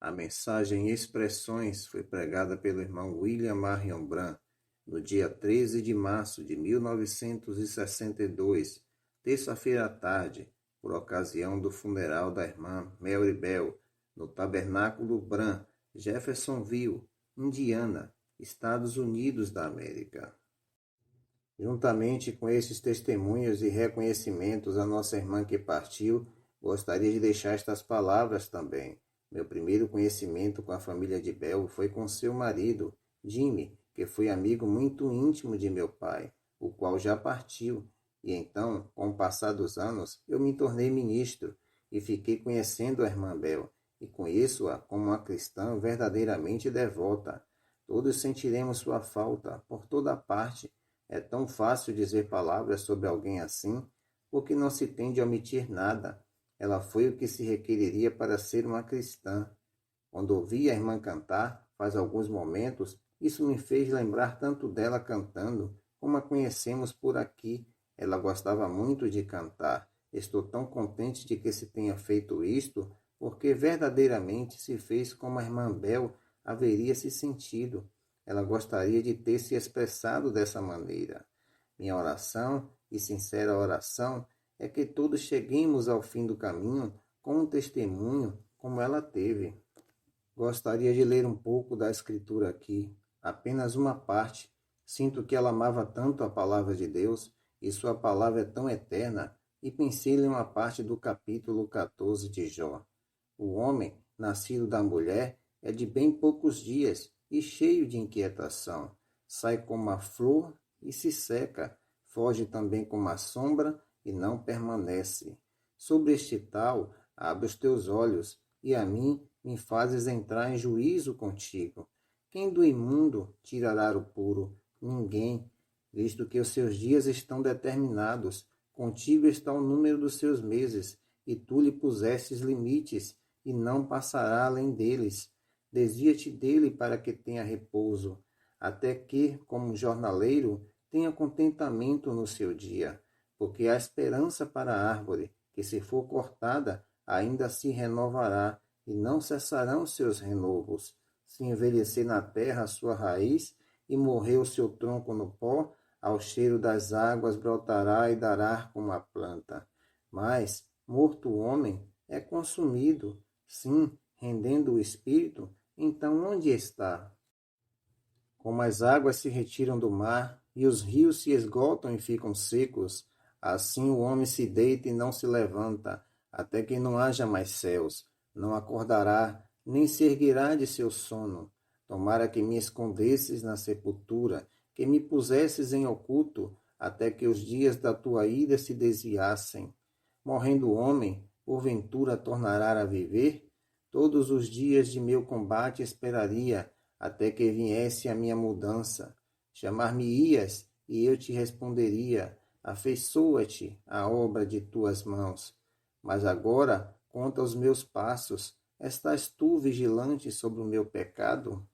A mensagem Expressões foi pregada pelo irmão William Marion Branham no dia 13 de março de 1962, terça-feira à tarde, por ocasião do funeral da irmã Mary Bell, no Tabernáculo Branham, Jeffersonville, Indiana, Estados Unidos da América. Juntamente com esses testemunhos e reconhecimentos à nossa irmã que partiu, gostaria de deixar estas palavras também. Meu primeiro conhecimento com a família de Bell foi com seu marido, Jimmy, que foi amigo muito íntimo de meu pai, o qual já partiu. E então, com o passar dos anos, eu me tornei ministro e fiquei conhecendo a irmã Bell, e conheço-a como uma cristã verdadeiramente devota. Todos sentiremos sua falta por toda parte. É tão fácil dizer palavras sobre alguém assim, porque não se tem de omitir nada. Ela foi o que se requeriria para ser uma cristã. Quando ouvi a irmã cantar, faz alguns momentos, isso me fez lembrar tanto dela cantando, como a conhecemos por aqui. Ela gostava muito de cantar. Estou tão contente de que se tenha feito isto, porque verdadeiramente se fez como a irmã Bel haveria se sentido. Ela gostaria de ter se expressado dessa maneira. Minha oração, e sincera oração, é que todos cheguemos ao fim do caminho com um testemunho como ela teve. Gostaria de ler um pouco da Escritura aqui, apenas uma parte. Sinto que ela amava tanto a palavra de Deus, e sua palavra é tão eterna, e pensei em uma parte do capítulo 14 de Jó. O homem, nascido da mulher, é de bem poucos dias e cheio de inquietação. Sai como a flor e se seca, foge também como a sombra e não permanece. Sobre este tal, abre os teus olhos, e a mim me fazes entrar em juízo contigo. Quem do imundo tirará o puro? Ninguém, visto que os seus dias estão determinados. Contigo está o número dos seus meses, e tu lhe pusestes limites, e não passará além deles. Desvia-te dele para que tenha repouso, até que, como jornaleiro, tenha contentamento no seu dia. Porque há esperança para a árvore, que se for cortada, ainda se renovará, e não cessarão seus renovos. Se envelhecer na terra a sua raiz, e morrer o seu tronco no pó, ao cheiro das águas brotará e dará como a planta. Mas, morto o homem, é consumido, sim, rendendo o espírito, então onde está? Como as águas se retiram do mar, e os rios se esgotam e ficam secos, assim o homem se deita e não se levanta, até que não haja mais céus. Não acordará, nem se erguerá de seu sono. Tomara que me escondesses na sepultura, que me pusesses em oculto, até que os dias da tua ira se desviassem. Morrendo o homem, porventura tornará a viver? Todos os dias de meu combate esperaria, até que viesse a minha mudança. Chamar-me-ias, e eu te responderia, afeiçoa-te a obra de tuas mãos. Mas agora conta os meus passos, estás tu vigilante sobre o meu pecado?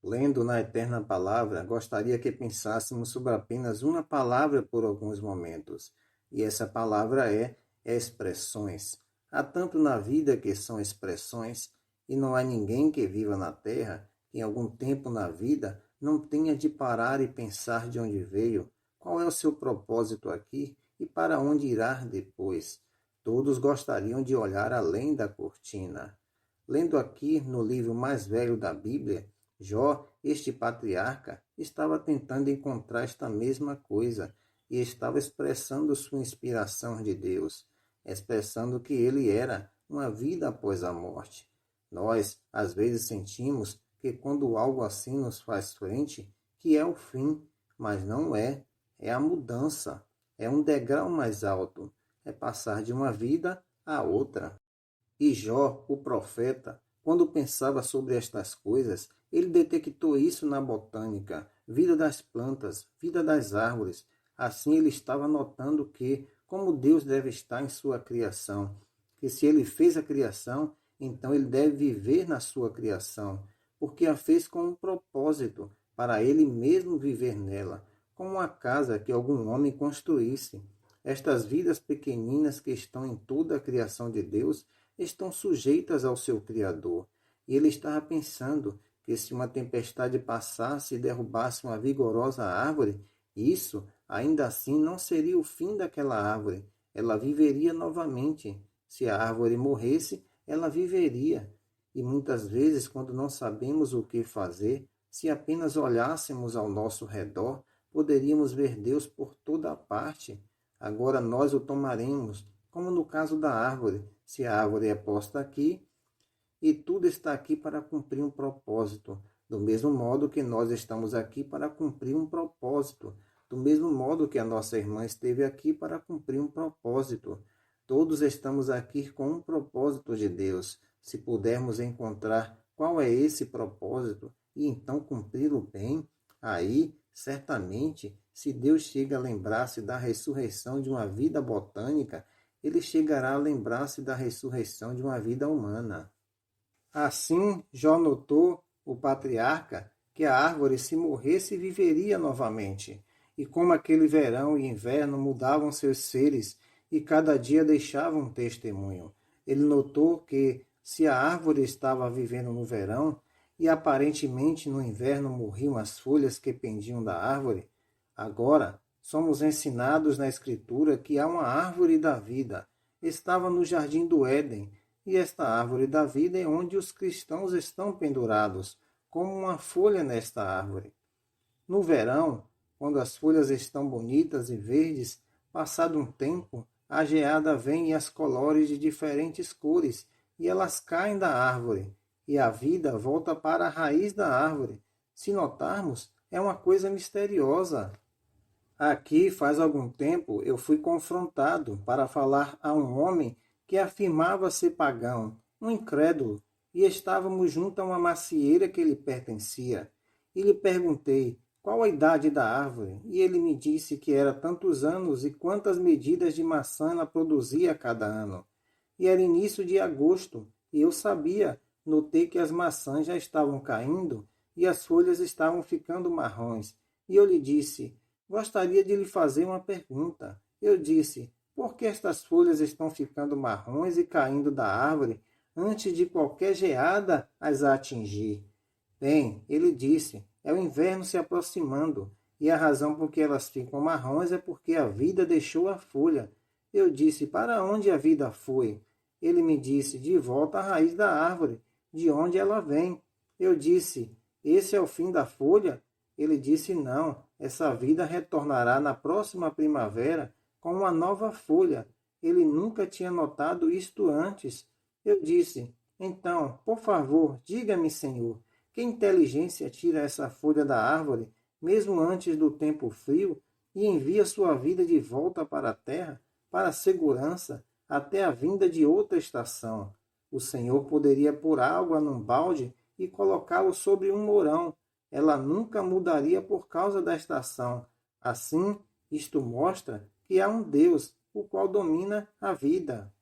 Lendo na eterna palavra, gostaria que pensássemos sobre apenas uma palavra por alguns momentos, e essa palavra é expressões. Há tanto na vida que são expressões, e não há ninguém que viva na terra que em algum tempo na vida não tenha de parar e pensar de onde veio, qual é o seu propósito aqui e para onde irá depois. Todos gostariam de olhar além da cortina. Lendo aqui no livro mais velho da Bíblia, Jó, este patriarca, estava tentando encontrar esta mesma coisa e estava expressando sua inspiração de Deus, expressando que ele era uma vida após a morte. Nós, às vezes, sentimos que quando algo assim nos faz frente, que é o fim, mas não é. É a mudança, é um degrau mais alto, é passar de uma vida a outra. E Jó, o profeta, quando pensava sobre estas coisas, ele detectou isso na botânica, vida das plantas, vida das árvores. Assim ele estava notando que, como Deus deve estar em sua criação, que se ele fez a criação, então ele deve viver na sua criação, porque a fez com um propósito, para ele mesmo viver nela, como uma casa que algum homem construísse. Estas vidas pequeninas que estão em toda a criação de Deus, estão sujeitas ao seu Criador. E ele estava pensando que se uma tempestade passasse e derrubasse uma vigorosa árvore, isso, ainda assim, não seria o fim daquela árvore. Ela viveria novamente. Se a árvore morresse, ela viveria. E muitas vezes, quando não sabemos o que fazer, se apenas olhássemos ao nosso redor, poderíamos ver Deus por toda a parte. Agora nós o tomaremos, como no caso da árvore. Se a árvore é posta aqui, e tudo está aqui para cumprir um propósito, do mesmo modo que nós estamos aqui para cumprir um propósito, do mesmo modo que a nossa irmã esteve aqui para cumprir um propósito. Todos estamos aqui com um propósito de Deus. Se pudermos encontrar qual é esse propósito e então cumpri-lo bem, aí, certamente, se Deus chega a lembrar-se da ressurreição de uma vida botânica, ele chegará a lembrar-se da ressurreição de uma vida humana. Assim, Jó notou, o patriarca, que a árvore, se morresse, viveria novamente. E como aquele verão e inverno mudavam seus seres e cada dia deixavam um testemunho. Ele notou que, se a árvore estava vivendo no verão e aparentemente no inverno morriam as folhas que pendiam da árvore, agora somos ensinados na Escritura que há uma árvore da vida. Estava no jardim do Éden, e esta árvore da vida é onde os cristãos estão pendurados, como uma folha nesta árvore. No verão, quando as folhas estão bonitas e verdes, passado um tempo, a geada vem e as colore de diferentes cores, e elas caem da árvore, e a vida volta para a raiz da árvore. Se notarmos, é uma coisa misteriosa. Aqui, faz algum tempo, eu fui confrontado para falar a um homem que afirmava ser pagão, um incrédulo, e estávamos junto a uma macieira que lhe pertencia. E lhe perguntei qual a idade da árvore, e ele me disse que era tantos anos e quantas medidas de maçã ela produzia a cada ano. E era início de agosto, e eu sabia, notei que as maçãs já estavam caindo e as folhas estavam ficando marrons. E eu lhe disse, gostaria de lhe fazer uma pergunta. Eu disse, por que estas folhas estão ficando marrons e caindo da árvore antes de qualquer geada as atingir? Bem, ele disse, é o inverno se aproximando, e a razão por que elas ficam marrons é porque a vida deixou a folha. Eu disse, para onde a vida foi? Ele me disse, de volta à raiz da árvore, de onde ela vem. Eu disse, esse é o fim da folha? Ele disse, não, essa vida retornará na próxima primavera com uma nova folha. Ele nunca tinha notado isto antes. Eu disse, então, por favor, diga-me, Senhor, que inteligência tira essa folha da árvore, mesmo antes do tempo frio, e envia sua vida de volta para a terra, para a segurança, até a vinda de outra estação. O Senhor poderia pôr água num balde e colocá-lo sobre um mourão. Ela nunca mudaria por causa da estação. Assim, isto mostra que há um Deus, o qual domina a vida.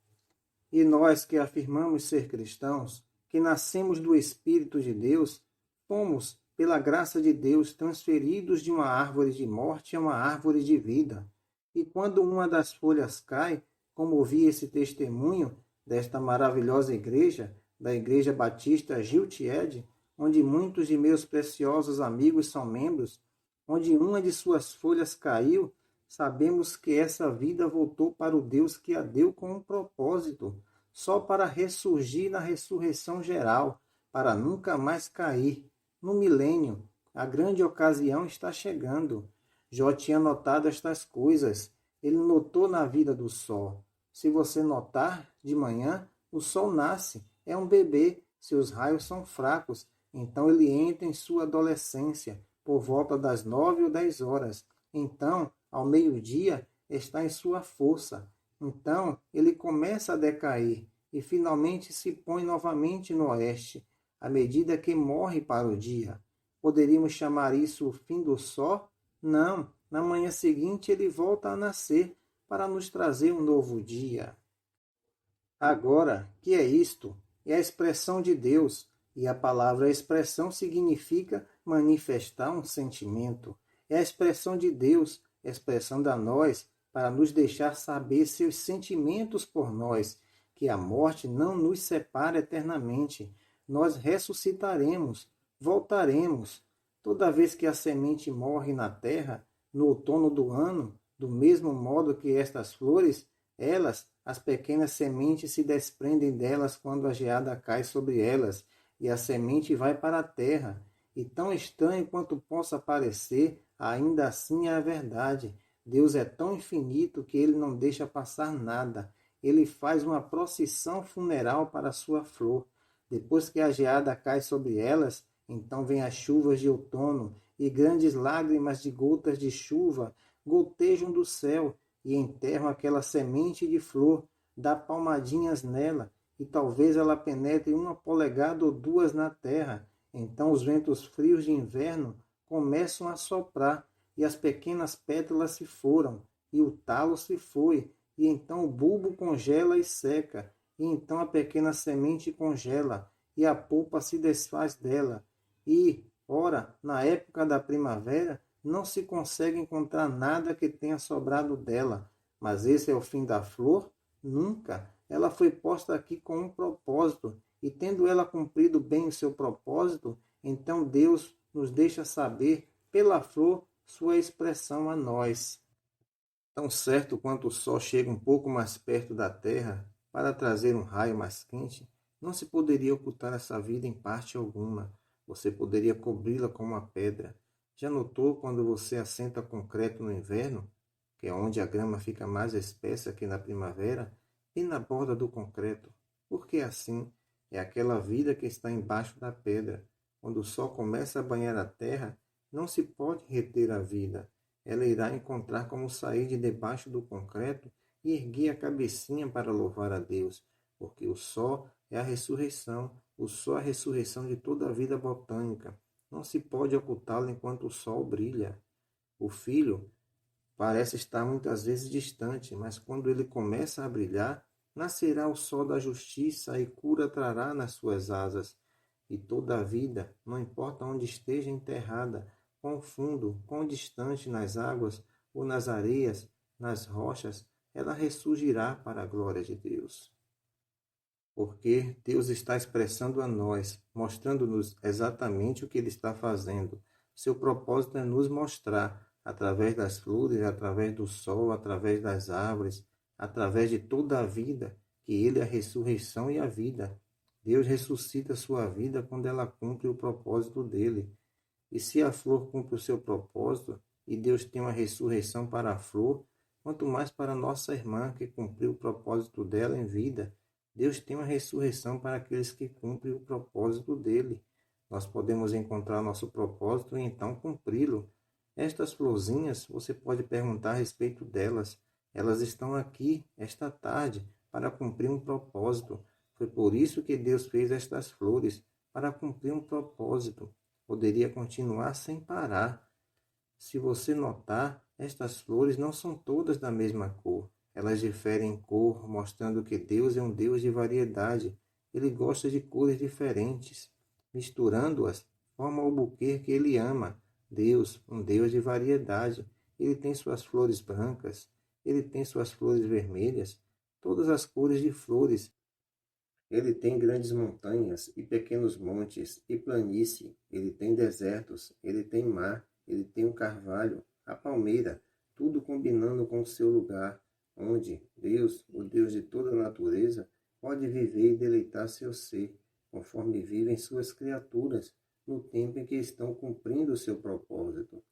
E nós que afirmamos ser cristãos, que nascemos do Espírito de Deus, fomos, pela graça de Deus, transferidos de uma árvore de morte a uma árvore de vida. E quando uma das folhas cai, como ouvi esse testemunho desta maravilhosa igreja, da Igreja Batista Giltiede, onde muitos de meus preciosos amigos são membros, onde uma de suas folhas caiu, sabemos que essa vida voltou para o Deus que a deu com um propósito, só para ressurgir na ressurreição geral, para nunca mais cair. No milênio, a grande ocasião está chegando. Jó tinha notado estas coisas. Ele notou na vida do sol. Se você notar, de manhã, o sol nasce. É um bebê. Seus raios são fracos. Então ele entra em sua adolescência, por volta das 9 ou 10 horas. Então, ao meio-dia, está em sua força. Então, ele começa a decair e finalmente se põe novamente no oeste, à medida que morre para o dia. Poderíamos chamar isso o fim do sol? Não, na manhã seguinte ele volta a nascer para nos trazer um novo dia. Agora, que é isto? É a expressão de Deus, e a palavra expressão significa manifestar um sentimento. É a expressão de Deus, expressando a nós, para nos deixar saber seus sentimentos por nós, que a morte não nos separa eternamente. Nós ressuscitaremos, voltaremos. Toda vez que a semente morre na terra, no outono do ano, do mesmo modo que estas flores, elas, as pequenas sementes, se desprendem delas quando a geada cai sobre elas, e a semente vai para a terra. E tão estranho quanto possa parecer, ainda assim é a verdade. Deus é tão infinito que ele não deixa passar nada. Ele faz uma procissão funeral para a sua flor. Depois que a geada cai sobre elas, então vêm as chuvas de outono, e grandes lágrimas de gotas de chuva gotejam do céu e enterram aquela semente de flor, dá palmadinhas nela, e talvez ela penetre 1 polegada ou 2 na terra. Então os ventos frios de inverno começam a soprar, e as pequenas pétalas se foram, e o talo se foi, e então o bulbo congela e seca, e então a pequena semente congela, e a polpa se desfaz dela. E, ora, na época da primavera, não se consegue encontrar nada que tenha sobrado dela. Mas esse é o fim da flor? Nunca. Ela foi posta aqui com um propósito, e tendo ela cumprido bem o seu propósito, então Deus nos deixa saber, pela flor, sua expressão a nós. Tão certo quanto o sol chega um pouco mais perto da terra para trazer um raio mais quente, não se poderia ocultar essa vida em parte alguma. Você poderia cobri-la com uma pedra. Já notou quando você assenta concreto no inverno, que é onde a grama fica mais espessa que na primavera, e na borda do concreto? Porque assim é aquela vida que está embaixo da pedra. Quando o sol começa a banhar a terra, não se pode reter a vida. Ela irá encontrar como sair de debaixo do concreto e erguer a cabecinha para louvar a Deus, porque o sol é a ressurreição, o sol é a ressurreição de toda a vida botânica. Não se pode ocultá-lo enquanto o sol brilha. O filho parece estar muitas vezes distante, mas quando ele começa a brilhar, nascerá o sol da justiça e cura trará nas suas asas. E toda a vida, não importa onde esteja enterrada, quão fundo, quão distante nas águas ou nas areias, nas rochas, ela ressurgirá para a glória de Deus. Porque Deus está expressando a nós, mostrando-nos exatamente o que Ele está fazendo. Seu propósito é nos mostrar, através das flores, através do sol, através das árvores, através de toda a vida, que Ele é a ressurreição e a vida. Deus ressuscita a sua vida quando ela cumpre o propósito dele. E se a flor cumpre o seu propósito, e Deus tem uma ressurreição para a flor, quanto mais para nossa irmã que cumpriu o propósito dela em vida. Deus tem uma ressurreição para aqueles que cumprem o propósito dele. Nós podemos encontrar nosso propósito e então cumpri-lo. Estas florzinhas, você pode perguntar a respeito delas. Elas estão aqui esta tarde para cumprir um propósito. Foi por isso que Deus fez estas flores, para cumprir um propósito. Poderia continuar sem parar. Se você notar, estas flores não são todas da mesma cor. Elas diferem em cor, mostrando que Deus é um Deus de variedade. Ele gosta de cores diferentes. Misturando-as, forma o buquê que ele ama. Deus, um Deus de variedade. Ele tem suas flores brancas, ele tem suas flores vermelhas, todas as cores de flores. Ele tem grandes montanhas e pequenos montes e planície. Ele tem desertos, ele tem mar, ele tem o carvalho, a palmeira, tudo combinando com o seu lugar, onde Deus, o Deus de toda a natureza, pode viver e deleitar seu ser, conforme vivem suas criaturas, no tempo em que estão cumprindo o seu propósito.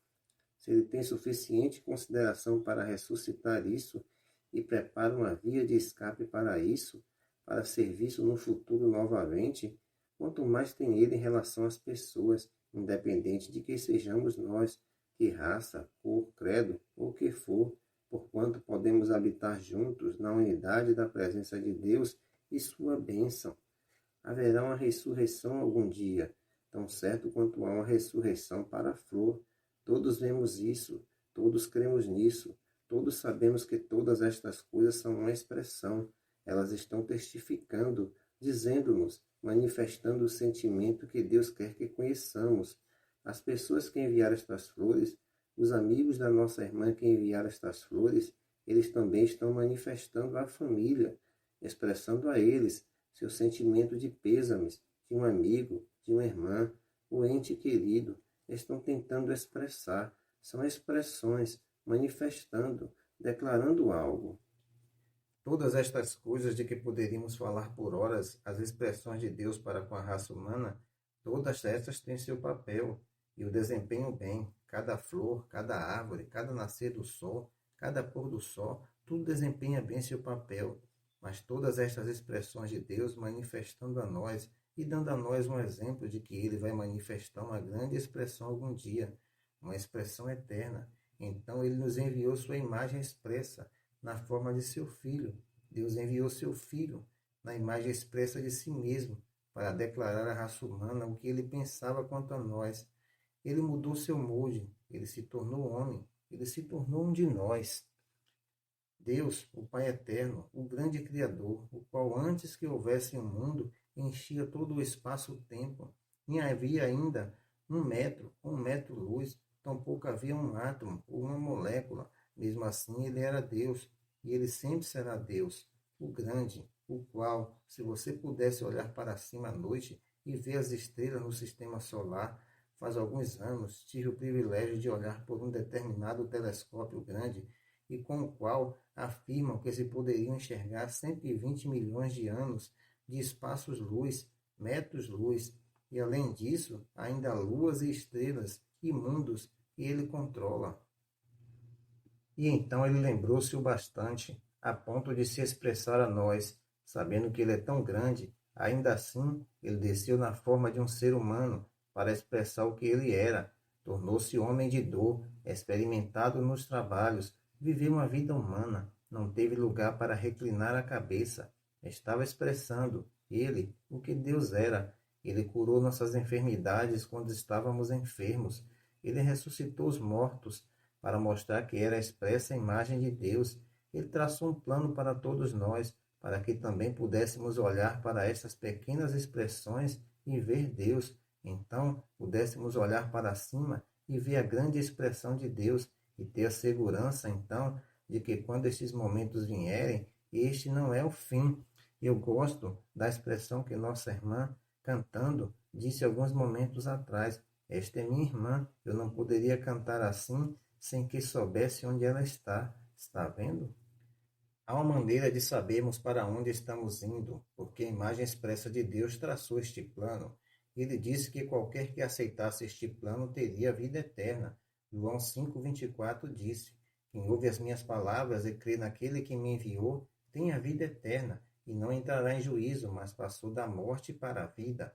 Se ele tem suficiente consideração para ressuscitar isso e prepara uma via de escape para isso, para ser visto no futuro novamente, quanto mais tem ele em relação às pessoas, independente de que sejamos nós, que raça, cor, credo ou o que for, porquanto podemos habitar juntos na unidade da presença de Deus e sua bênção. Haverá uma ressurreição algum dia, tão certo quanto há uma ressurreição para a flor. Todos vemos isso, todos cremos nisso, todos sabemos que todas estas coisas são uma expressão. Elas estão testificando, dizendo-nos, manifestando o sentimento que Deus quer que conheçamos. As pessoas que enviaram estas flores, os amigos da nossa irmã que enviaram estas flores, eles também estão manifestando a família. expressando a eles seu sentimento de pêsames de um amigo, de uma irmã, o ente querido. Estão tentando expressar, são expressões, manifestando, declarando algo. Todas estas coisas de que poderíamos falar por horas, as expressões de Deus para com a raça humana, todas estas têm seu papel e o desempenham bem. Cada flor, cada árvore, cada nascer do sol, cada pôr do sol, tudo desempenha bem seu papel. Mas todas estas expressões de Deus manifestando a nós e dando a nós um exemplo de que Ele vai manifestar uma grande expressão algum dia, uma expressão eterna. Então Ele nos enviou sua imagem expressa, na forma de seu Filho. Deus enviou seu Filho na imagem expressa de si mesmo para declarar à raça humana o que ele pensava quanto a nós. Ele mudou seu molde, ele se tornou homem, ele se tornou um de nós. Deus, o Pai eterno, o grande Criador, o qual antes que houvesse um mundo, enchia todo o espaço-tempo. Nem havia ainda 1 metro, 1 metro-luz, tampouco havia um átomo ou uma molécula. Mesmo assim, ele era Deus, e ele sempre será Deus, o grande, o qual, se você pudesse olhar para cima à noite e ver as estrelas no sistema solar, faz alguns anos tive o privilégio de olhar por um determinado telescópio grande, e com o qual afirmam que se poderiam enxergar 120 milhões de anos de espaços-luz, metros-luz, e além disso, ainda luas e estrelas e mundos que ele controla. E então ele lembrou-se o bastante, a ponto de se expressar a nós, sabendo que ele é tão grande, ainda assim ele desceu na forma de um ser humano para expressar o que ele era. Tornou-se homem de dor, experimentado nos trabalhos, viveu uma vida humana, não teve lugar para reclinar a cabeça. Estava expressando, ele, o que Deus era. Ele curou nossas enfermidades quando estávamos enfermos. Ele ressuscitou os mortos, para mostrar que era a expressa imagem de Deus. Ele traçou um plano para todos nós, para que também pudéssemos olhar para estas pequenas expressões e ver Deus. Então, pudéssemos olhar para cima e ver a grande expressão de Deus e ter a segurança, então, de que quando estes momentos vierem, este não é o fim. Eu gosto da expressão que nossa irmã, cantando, disse alguns momentos atrás. Esta é minha irmã, eu não poderia cantar assim sem que soubesse onde ela está. Está vendo? Há uma maneira de sabermos para onde estamos indo, porque a imagem expressa de Deus traçou este plano. Ele disse que qualquer que aceitasse este plano teria a vida eterna. João 5,24 disse: quem ouve as minhas palavras e crê naquele que me enviou, tem a vida eterna, e não entrará em juízo, mas passou da morte para a vida.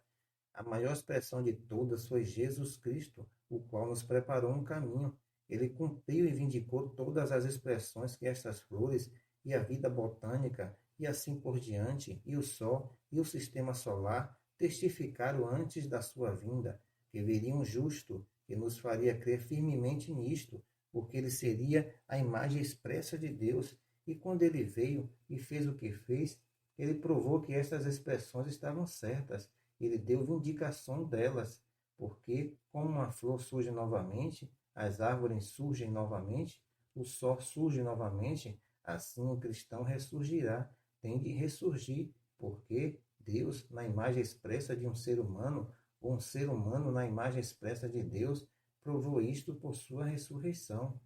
A maior expressão de todas foi Jesus Cristo, o qual nos preparou um caminho. Ele cumpriu e vindicou todas as expressões que estas flores e a vida botânica e assim por diante, e o Sol e o Sistema Solar testificaram antes da sua vinda, que viria um justo que nos faria crer firmemente nisto, porque ele seria a imagem expressa de Deus, e quando ele veio e fez o que fez, ele provou que estas expressões estavam certas, ele deu vindicação delas, porque, como uma flor surge novamente, as árvores surgem novamente, o sol surge novamente, assim o cristão ressurgirá, tem de ressurgir, porque Deus, na imagem expressa de um ser humano, ou um ser humano na imagem expressa de Deus, provou isto por sua ressurreição.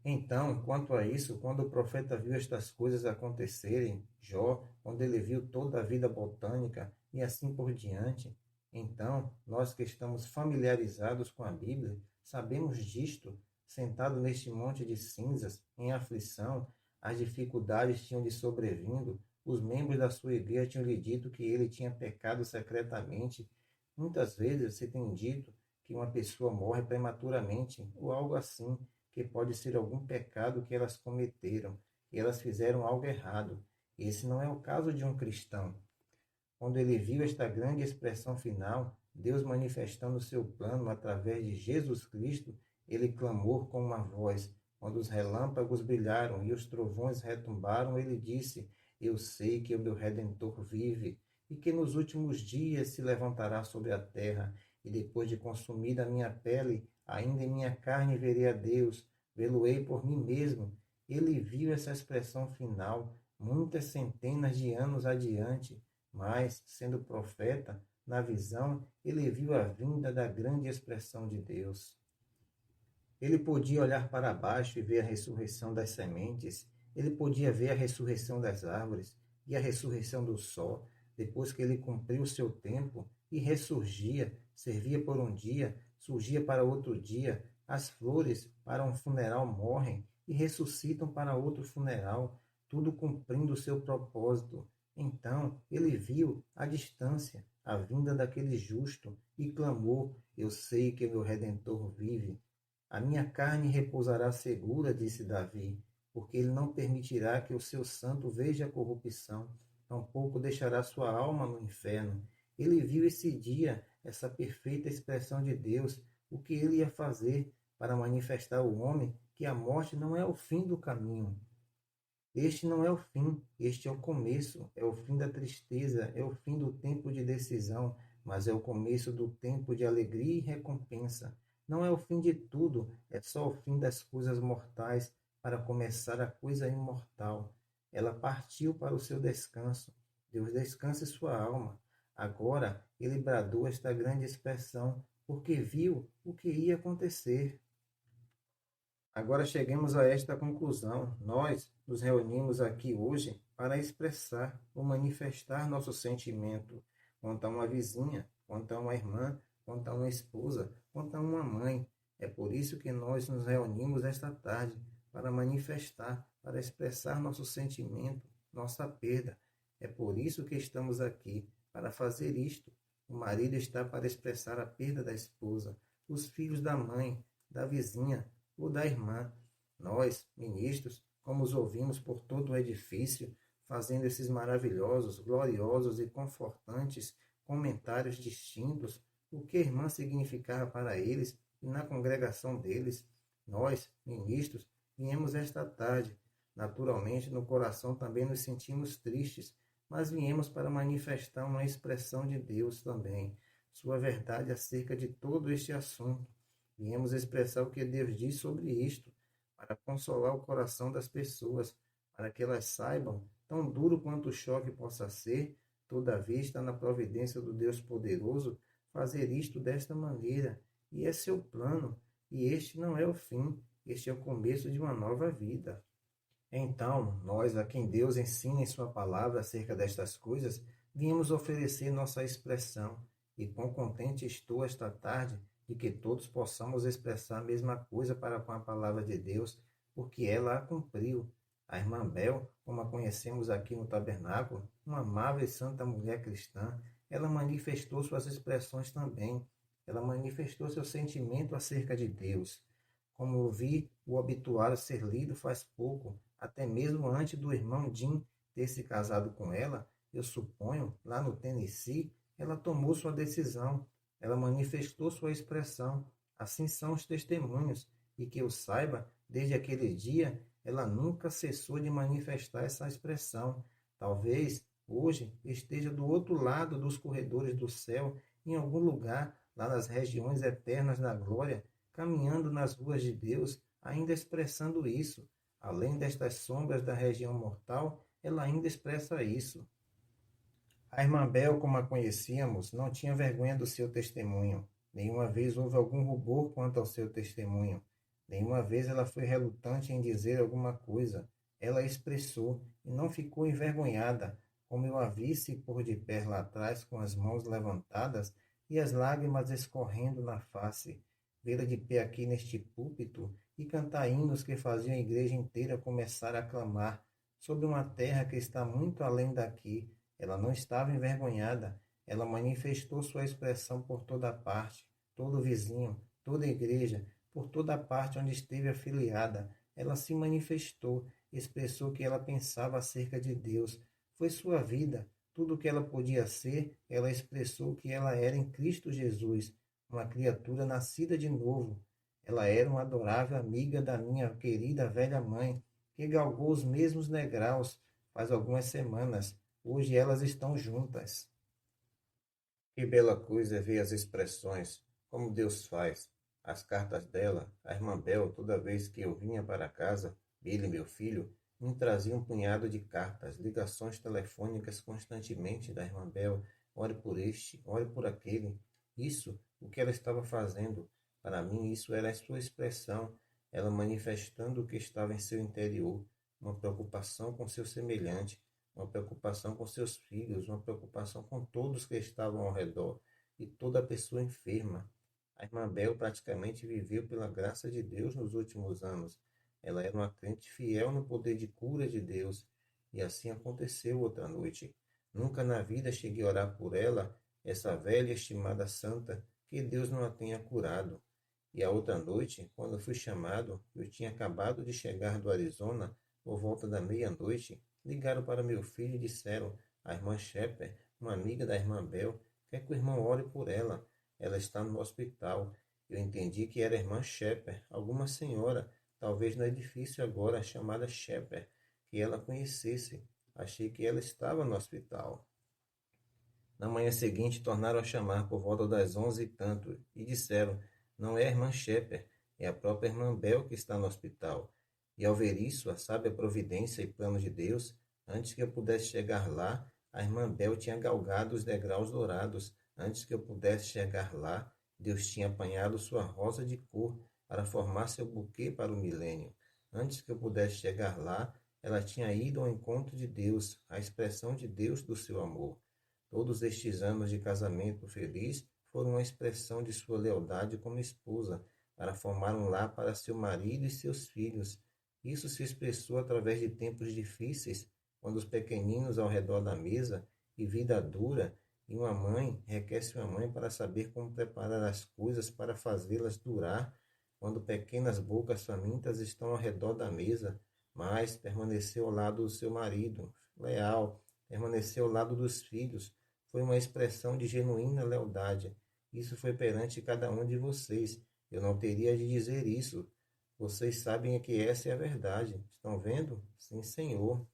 Então, quanto a isso, quando o profeta viu estas coisas acontecerem, Jó, quando ele viu toda a vida botânica e assim por diante, então, nós que estamos familiarizados com a Bíblia, sabemos disto, sentado neste monte de cinzas, em aflição, as dificuldades tinham lhe sobrevindo, os membros da sua igreja tinham lhe dito que ele tinha pecado secretamente. Muitas vezes se tem dito que uma pessoa morre prematuramente, ou algo assim, que pode ser algum pecado que elas cometeram, que elas fizeram algo errado. Esse não é o caso de um cristão. Quando ele viu esta grande expressão final, Deus manifestando o seu plano através de Jesus Cristo, ele clamou com uma voz. Quando os relâmpagos brilharam e os trovões retumbaram, ele disse: eu sei que o meu Redentor vive e que nos últimos dias se levantará sobre a terra, e depois de consumida a minha pele, ainda em minha carne verei a Deus, vê-lo-ei por mim mesmo. Ele viu essa expressão final, muitas centenas de anos adiante, mas, sendo profeta, na visão, ele viu a vinda da grande expressão de Deus. Ele podia olhar para baixo e ver a ressurreição das sementes, ele podia ver a ressurreição das árvores e a ressurreição do sol, depois que ele cumpriu o seu tempo e ressurgia, servia por um dia, surgia para outro dia, as flores para um funeral morrem e ressuscitam para outro funeral, tudo cumprindo o seu propósito. Então ele viu à distância a vinda daquele justo e clamou: Eu sei que meu Redentor vive. A minha carne repousará segura, disse Davi, porque ele não permitirá que o seu santo veja a corrupção, tampouco deixará sua alma no inferno. Ele viu esse dia, essa perfeita expressão de Deus, o que ele ia fazer para manifestar ao homem que a morte não é o fim do caminho. Este não é o fim, este é o começo, é o fim da tristeza, é o fim do tempo de decisão, mas é o começo do tempo de alegria e recompensa. Não é o fim de tudo, é só o fim das coisas mortais para começar a coisa imortal. Ela partiu para o seu descanso. Deus descansa em sua alma. Agora ele bradou esta grande expressão, porque viu o que ia acontecer. Agora chegamos a esta conclusão. Nós nos reunimos aqui hoje para expressar ou manifestar nosso sentimento quanto a uma vizinha, quanto a uma irmã, quanto a uma esposa, quanto a uma mãe. É por isso que nós nos reunimos esta tarde para manifestar, para expressar nosso sentimento, nossa perda. É por isso que estamos aqui, para fazer isto. O marido está para expressar a perda da esposa, os filhos da mãe, da vizinha, ou da irmã. Nós, ministros, como os ouvimos por todo o edifício, fazendo esses maravilhosos, gloriosos e confortantes comentários distintos, o que a irmã significava para eles e na congregação deles, nós, ministros, viemos esta tarde. Naturalmente, no coração também nos sentimos tristes, mas viemos para manifestar uma expressão de Deus também, sua verdade acerca de todo este assunto. Viemos expressar o que Deus diz sobre isto, para consolar o coração das pessoas, para que elas saibam, tão duro quanto o choque possa ser, todavia está na providência do Deus poderoso fazer isto desta maneira, e é seu plano, e este não é o fim, este é o começo de uma nova vida. Então, nós, a quem Deus ensina em sua palavra acerca destas coisas, viemos oferecer nossa expressão, e quão contente estou esta tarde de que todos possamos expressar a mesma coisa para com a palavra de Deus, porque ela a cumpriu. A irmã Bel, como a conhecemos aqui no tabernáculo, uma amável e santa mulher cristã, ela manifestou suas expressões também. Ela manifestou seu sentimento acerca de Deus. Como ouvi o obituário ser lido faz pouco, até mesmo antes do irmão Jim ter se casado com ela, eu suponho, lá no Tennessee, ela tomou sua decisão. Ela manifestou sua expressão. Assim são os testemunhos. E que eu saiba, desde aquele dia, ela nunca cessou de manifestar essa expressão. Talvez hoje esteja do outro lado dos corredores do céu, em algum lugar, lá nas regiões eternas da glória, caminhando nas ruas de Deus, ainda expressando isso. Além destas sombras da região mortal, ela ainda expressa isso. A irmã Bel, como a conhecíamos, não tinha vergonha do seu testemunho. Nenhuma vez houve algum rubor quanto ao seu testemunho. Nenhuma vez ela foi relutante em dizer alguma coisa. Ela expressou e não ficou envergonhada, como eu a visse por de pé lá atrás com as mãos levantadas e as lágrimas escorrendo na face. Vê-la de pé aqui neste púlpito e cantar hinos que faziam a igreja inteira começar a clamar sobre uma terra que está muito além daqui. Ela não estava envergonhada, ela manifestou sua expressão por toda parte, todo vizinho, toda igreja, por toda parte onde esteve afiliada. Ela se manifestou, expressou o que ela pensava acerca de Deus. Foi sua vida, tudo o que ela podia ser, ela expressou que ela era em Cristo Jesus, uma criatura nascida de novo. Ela era uma adorável amiga da minha querida velha mãe, que galgou os mesmos degraus faz algumas semanas. Hoje elas estão juntas. Que bela coisa é ver as expressões, como Deus faz. As cartas dela, a irmã Bel, toda vez que eu vinha para casa, Billy, meu filho, me trazia um punhado de cartas, ligações telefônicas constantemente da irmã Bel. Ore por este, ore por aquele. Isso, o que ela estava fazendo. Para mim, isso era a sua expressão, ela manifestando o que estava em seu interior, uma preocupação com seu semelhante, uma preocupação com seus filhos, uma preocupação com todos que estavam ao redor e toda pessoa enferma. A irmã Bel praticamente viveu pela graça de Deus nos últimos anos. Ela era uma crente fiel no poder de cura de Deus. E assim aconteceu outra noite. Nunca na vida cheguei a orar por ela, essa velha e estimada santa, que Deus não a tenha curado. E a outra noite, quando fui chamado, eu tinha acabado de chegar do Arizona, por volta da meia-noite, ligaram para meu filho e disseram: a irmã Shepard, uma amiga da irmã Bel, quer que o irmão ore por ela. Ela está no hospital. Eu entendi que era a irmã Shepard, alguma senhora, talvez no edifício agora, chamada Shepard, que ela conhecesse. Achei que ela estava no hospital. Na manhã seguinte, tornaram a chamar por volta das 11 e tanto, e disseram: não é a irmã Shepard, é a própria irmã Bel que está no hospital. E ao ver isso, a sábia providência e plano de Deus, antes que eu pudesse chegar lá, a irmã Bel tinha galgado os degraus dourados. Antes que eu pudesse chegar lá, Deus tinha apanhado sua rosa de cor para formar seu buquê para o milênio. Antes que eu pudesse chegar lá, ela tinha ido ao encontro de Deus, a expressão de Deus do seu amor. Todos estes anos de casamento feliz foram uma expressão de sua lealdade como esposa, para formar um lar para seu marido e seus filhos. Isso se expressou através de tempos difíceis, quando os pequeninos ao redor da mesa, e vida dura, e uma mãe requer-se uma mãe para saber como preparar as coisas para fazê-las durar, quando pequenas bocas famintas estão ao redor da mesa, mas permaneceu ao lado do seu marido, leal, permaneceu ao lado dos filhos, foi uma expressão de genuína lealdade. Isso foi perante cada um de vocês. Eu não teria de dizer isso. Vocês sabem que essa é a verdade. Estão vendo? Sim, Senhor.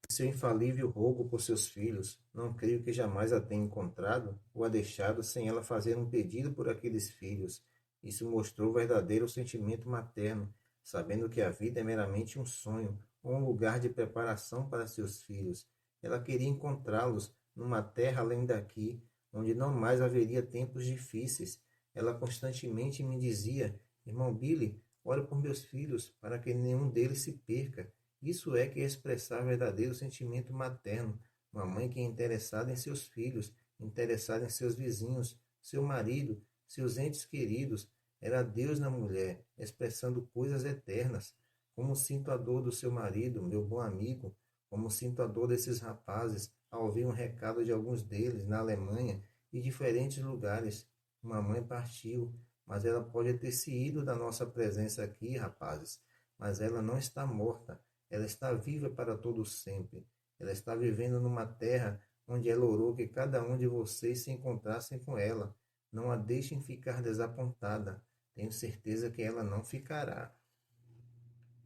Seu infalível rogo por seus filhos, não creio que jamais a tenha encontrado ou a deixado sem ela fazer um pedido por aqueles filhos. Isso mostrou verdadeiro sentimento materno, sabendo que a vida é meramente um sonho ou um lugar de preparação para seus filhos. Ela queria encontrá-los numa terra além daqui, onde não mais haveria tempos difíceis. Ela constantemente me dizia: irmão Billy, ore por meus filhos, para que nenhum deles se perca. Isso é que é expressar verdadeiro sentimento materno, uma mãe que é interessada em seus filhos, interessada em seus vizinhos, seu marido, seus entes queridos. Era Deus na mulher, expressando coisas eternas. Como sinto a dor do seu marido, meu bom amigo, como sinto a dor desses rapazes ao ouvir um recado de alguns deles na Alemanha e diferentes lugares. Uma mãe partiu, mas ela pode ter se ido da nossa presença aqui, rapazes, mas ela não está morta. Ela está viva para todo sempre. Ela está vivendo numa terra onde ela orou que cada um de vocês se encontrassem com ela. Não a deixem ficar desapontada. Tenho certeza que ela não ficará.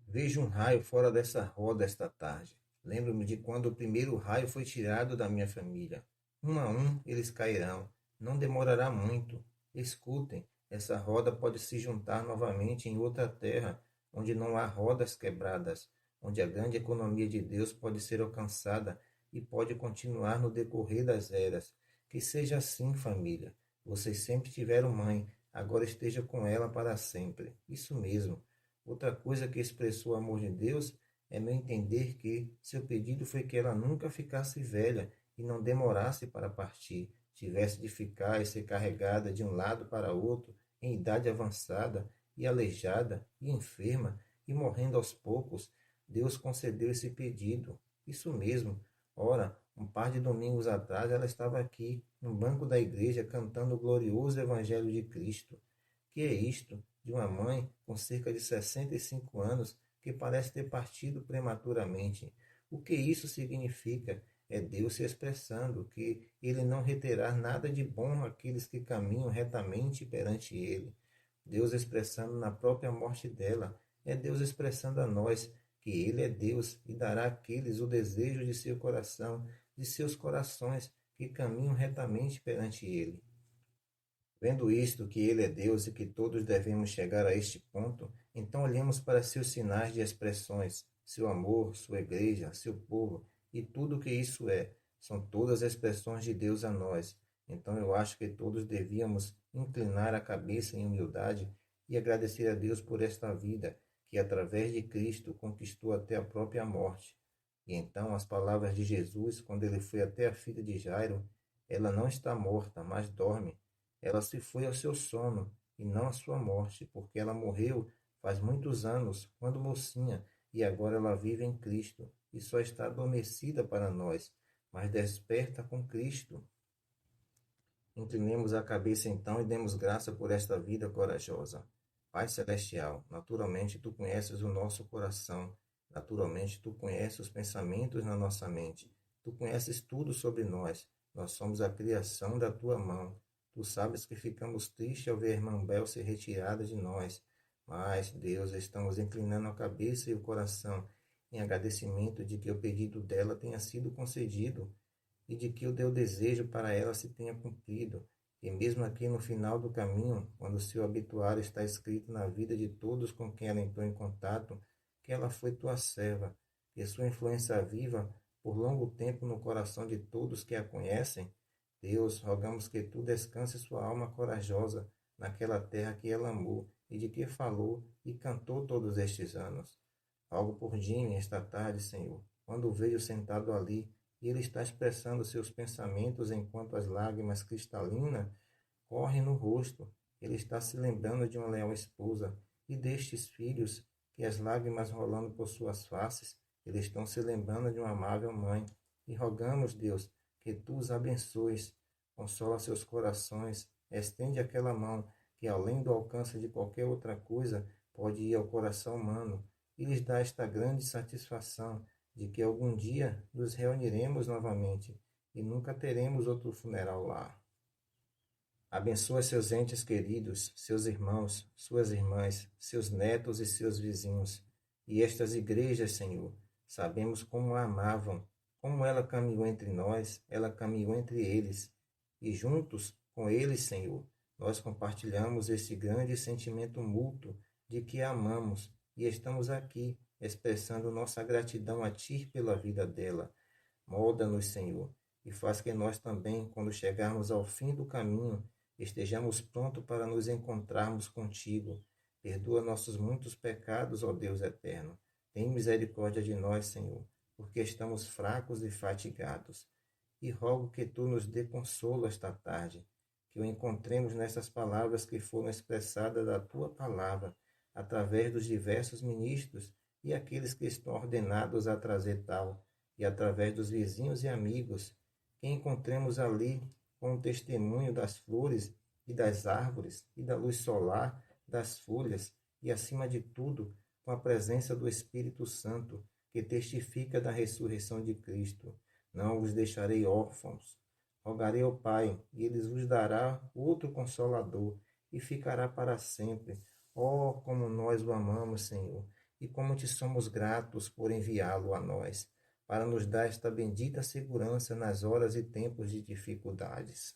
Vejo um raio fora dessa roda esta tarde. Lembro-me de quando o primeiro raio foi tirado da minha família. Um a um eles cairão. Não demorará muito. Escutem, essa roda pode se juntar novamente em outra terra, onde não há rodas quebradas, onde a grande economia de Deus pode ser alcançada e pode continuar no decorrer das eras. Que seja assim, família. Vocês sempre tiveram mãe, agora esteja com ela para sempre. Isso mesmo. Outra coisa que expressou o amor de Deus é meu entender que seu pedido foi que ela nunca ficasse velha e não demorasse para partir, tivesse de ficar e ser carregada de um lado para outro em idade avançada e aleijada e enferma e morrendo aos poucos. Deus concedeu esse pedido. Isso mesmo. Ora, um par de domingos atrás ela estava aqui, no banco da igreja, cantando o glorioso Evangelho de Cristo. Que é isto de uma mãe com cerca de 65 anos que parece ter partido prematuramente? O que isso significa? É Deus se expressando que Ele não reterá nada de bom àqueles que caminham retamente perante Ele. Deus expressando na própria morte dela. É Deus expressando a nós que Ele é Deus e dará àqueles o desejo de seu coração, de seus corações que caminham retamente perante Ele. Vendo isto, que Ele é Deus e que todos devemos chegar a este ponto, então olhemos para seus sinais de expressões. seu amor, sua igreja, seu povo e tudo o que isso é. São todas expressões de Deus a nós. Então eu acho que todos devíamos inclinar a cabeça em humildade e agradecer a Deus por esta vida que, através de Cristo, conquistou até a própria morte. E então as palavras de Jesus, quando ele foi até a filha de Jairo, ela não está morta, mas dorme. Ela se foi ao seu sono e não à sua morte, porque ela morreu faz muitos anos, quando mocinha, e agora ela vive em Cristo e só está adormecida para nós, mas desperta com Cristo. Inclinemos a cabeça então e demos graça por esta vida corajosa. Pai Celestial, naturalmente tu conheces o nosso coração, naturalmente tu conheces os pensamentos na nossa mente, tu conheces tudo sobre nós, nós somos a criação da tua mão. Tu sabes que ficamos tristes ao ver a irmã Bel ser retirada de nós, mas, Deus, estamos inclinando a cabeça e o coração em agradecimento de que o pedido dela tenha sido concedido e de que o teu desejo para ela se tenha cumprido. E mesmo aqui no final do caminho, quando o seu obituário está escrito na vida de todos com quem ela entrou em contato, que ela foi tua serva, e sua influência viva por longo tempo no coração de todos que a conhecem, Deus, rogamos que tu descanse sua alma corajosa naquela terra que ela amou e de que falou e cantou todos estes anos. Rogo por Jimmy esta tarde, Senhor, quando o vejo sentado ali, e ele está expressando seus pensamentos enquanto as lágrimas cristalinas correm no rosto. Ele está se lembrando de uma leal esposa e destes filhos que as lágrimas rolando por suas faces, eles estão se lembrando de uma amável mãe. E rogamos, Deus, que tu os abençoes, consola seus corações, estende aquela mão que além do alcance de qualquer outra coisa pode ir ao coração humano e lhes dá esta grande satisfação de que algum dia nos reuniremos novamente e nunca teremos outro funeral lá. Abençoa seus entes queridos, seus irmãos, suas irmãs, seus netos e seus vizinhos. E estas igrejas, Senhor, sabemos como a amavam, como ela caminhou entre nós, ela caminhou entre eles. E juntos com eles, Senhor, nós compartilhamos esse grande sentimento mútuo de que a amamos e estamos aqui expressando nossa gratidão a Ti pela vida dela. Molda-nos, Senhor, e faz que nós também, quando chegarmos ao fim do caminho, estejamos prontos para nos encontrarmos contigo. Perdoa nossos muitos pecados, ó Deus eterno. Tem misericórdia de nós, Senhor, porque estamos fracos e fatigados. E rogo que Tu nos dê consolo esta tarde, que o encontremos nessas palavras que foram expressadas da Tua palavra, através dos diversos ministros e aqueles que estão ordenados a trazer tal, e através dos vizinhos e amigos, que encontremos ali com o testemunho das flores e das árvores e da luz solar, das folhas e, acima de tudo, com a presença do Espírito Santo, que testifica da ressurreição de Cristo. Não os deixarei órfãos. Rogarei ao Pai, e Ele vos dará outro Consolador, e ficará para sempre. Oh, como nós o amamos, Senhor, e como te somos gratos por enviá-lo a nós, para nos dar esta bendita segurança nas horas e tempos de dificuldades.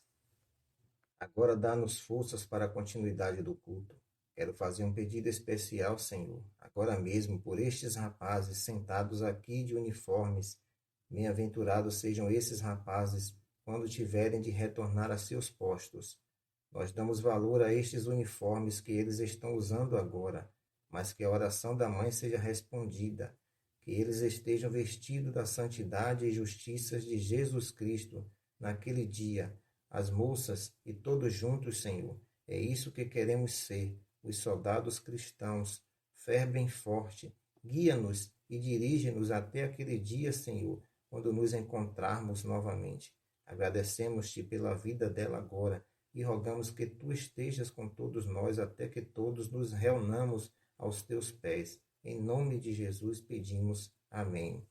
Agora dá-nos forças para a continuidade do culto. Quero fazer um pedido especial, Senhor, agora mesmo por estes rapazes sentados aqui de uniformes. Bem-aventurados sejam esses rapazes quando tiverem de retornar a seus postos. Nós damos valor a estes uniformes que eles estão usando agora, mas que a oração da mãe seja respondida, que eles estejam vestidos da santidade e justiça de Jesus Cristo naquele dia, as moças e todos juntos, Senhor. É isso que queremos ser, os soldados cristãos. Fé bem forte, guia-nos e dirige-nos até aquele dia, Senhor, quando nos encontrarmos novamente. Agradecemos-te pela vida dela agora e rogamos que tu estejas com todos nós até que todos nos reunamos aos teus pés. Em nome de Jesus pedimos. Amém.